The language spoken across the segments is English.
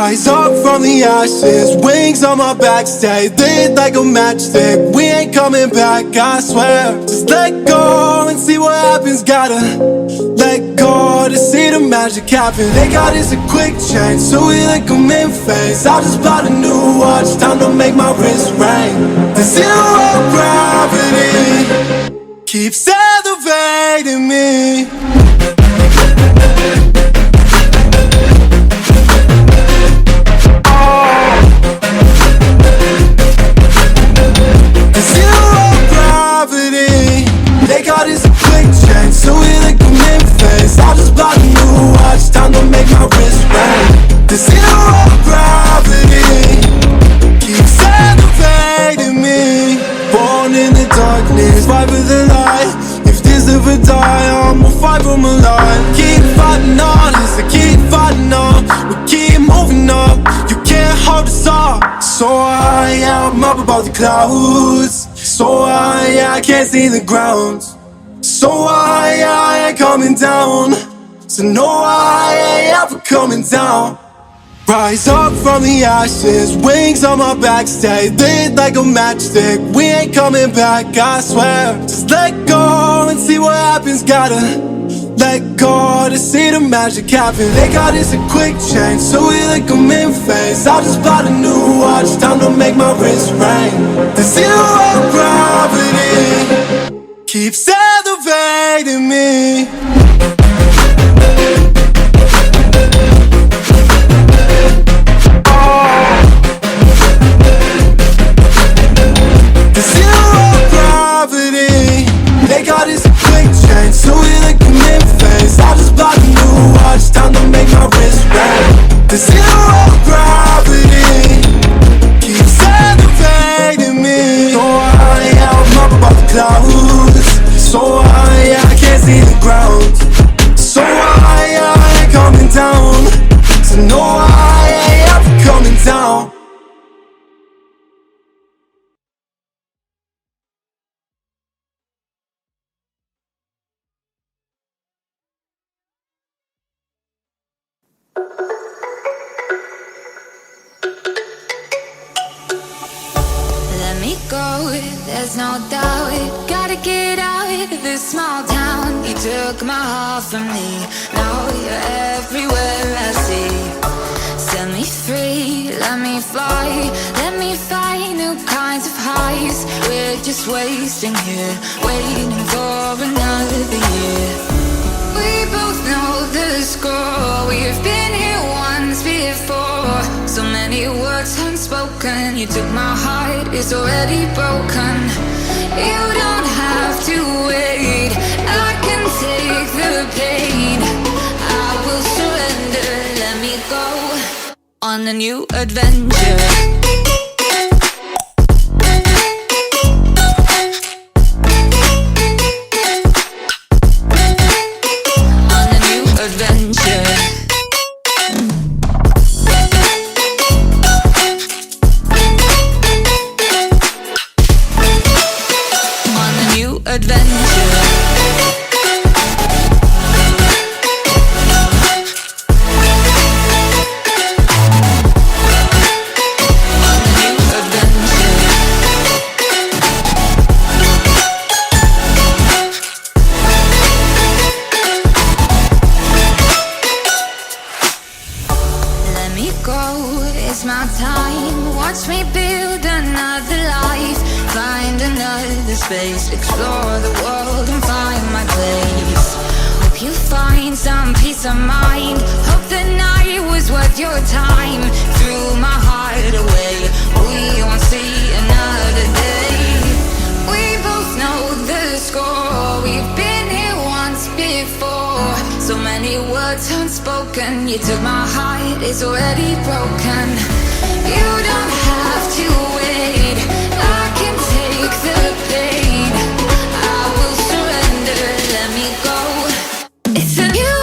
Rise up from the ashes, wings on my back, stay lit like a matchstick. We ain't coming back, I swear. Just let go and see what happens. Gotta let go to see the magic happen. They got us a quick change, so we like them in phase. I just bought a new watch, time to make my wrist ring. The zero gravity keeps elevating me. So we like them in phase. I just bought a new watch, time to make my wrist ring. The zero gravity keeps elevating me. Born in the darkness, fight for the light. If this ever die, I'ma fight for my life. Keep fighting on, as I keep fighting on. We keep moving up, you can't hold us up. So I'm up above the clouds. So I can't see the ground. So I ain't coming down. So no, I ain't ever coming down. Rise up from the ashes, wings on my back, stay lit like a matchstick. We ain't coming back, I swear. Just let go and see what happens. Gotta let go to see the magic happen. They got us a quick change, so we like them in phase. I just bought a new watch, time to make my wrist ring. The zero gravity keeps elevating me. The zero gravity, they got us a quick change, so we like them in phase. I just bought a new watch, time to make my wrist ring. The zero gravity keeps elevating me. So I am up above the clouds. So I can't see the ground. So I ain't coming down. So no, I ain't ever coming down. Let me go, there's no doubt. Gotta get out of this small town. You took my heart from me, now you're everywhere I see. Set me free, let me fly. Let me find new kinds of highs. We're just wasting here, waiting for another year. We both know the score. We've been here once before. So many words unspoken. You took my heart, it's already broken. You don't have to wait, I can take the pain. I will surrender, let me go on a new adventure. It's my time, watch me build another life. Find another space, explore the world and find my place. Hope you find some peace of mind. Hope the night was worth your time. Threw my heart away, we won't see another day. We both know the score, we've been here once before. So many words unspoken. You took my heart, it's already broken. You don't have to wait, I can take the pain. I will surrender, let me go. It's a new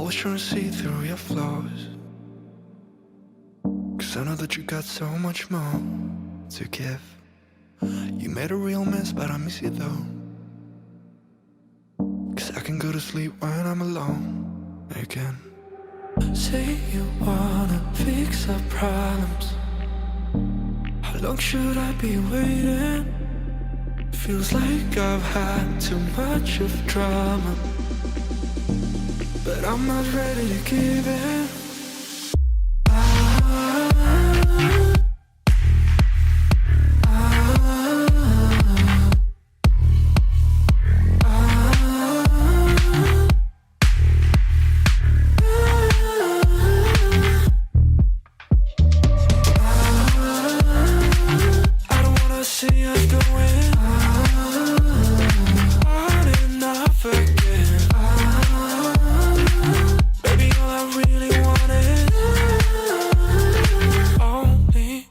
always trying to see through your flaws, 'cause I know that you got so much more to give. You made a real mess, but I miss you though, 'cause I can go to sleep when I'm alone again. Say you wanna fix our problems. How long should I be waiting? Feels like I've had too much of drama, but I'm not ready to give in.